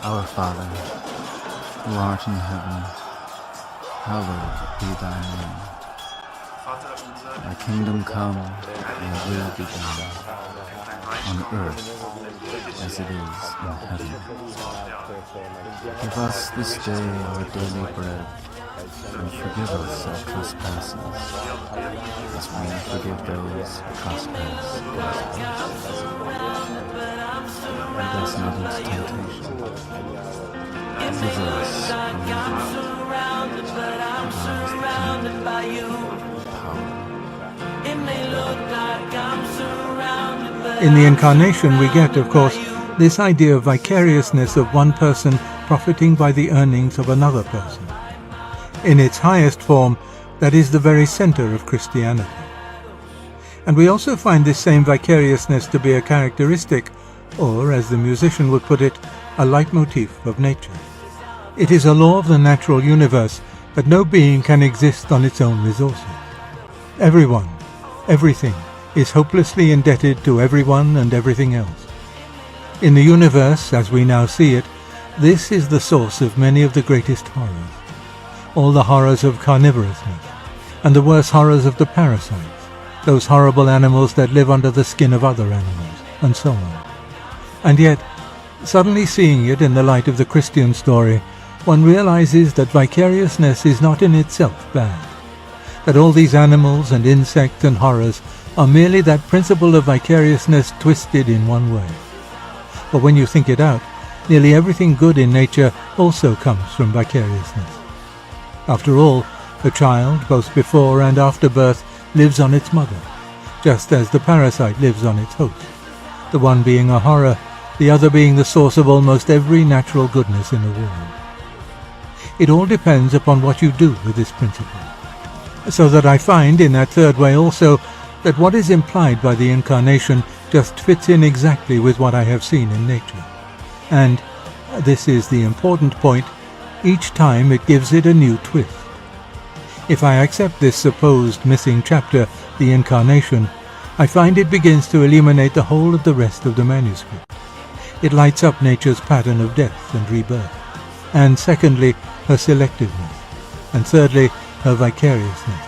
Our Father, who art in heaven, hallowed be thy name. Thy kingdom come, thy will be done, on earth as it is in heaven. Give us this day our daily bread, and forgive us our trespasses, as we forgive those who trespass against us. Lead us not into temptation, but deliver us from evil. In the Incarnation we get, of course, this idea of vicariousness of one person profiting by the earnings of another person. In its highest form, that is the very center of Christianity. And we also find this same vicariousness to be a characteristic, or, as the musician would put it, a leitmotif of nature. It is a law of the natural universe that no being can exist on its own resources. Everyone, everything, is hopelessly indebted to everyone and everything else. In the universe, as we now see it, this is the source of many of the greatest horrors. All the horrors of carnivorousness, and the worse horrors of the parasites, those horrible animals that live under the skin of other animals, and so on. And yet, suddenly seeing it in the light of the Christian story, one realizes that vicariousness is not in itself bad, that all these animals and insects and horrors are merely that principle of vicariousness twisted in one way. But when you think it out, nearly everything good in nature also comes from vicariousness. After all, the child, both before and after birth, lives on its mother, just as the parasite lives on its host, the one being a horror, the other being the source of almost every natural goodness in the world. It all depends upon what you do with this principle. So that I find in that third way also that what is implied by the Incarnation just fits in exactly with what I have seen in nature. And, this is the important point, each time it gives it a new twist. If I accept this supposed missing chapter, the Incarnation, I find it begins to illuminate the whole of the rest of the manuscript. It lights up nature's pattern of death and rebirth, and secondly, her selectiveness, and thirdly, her vicariousness.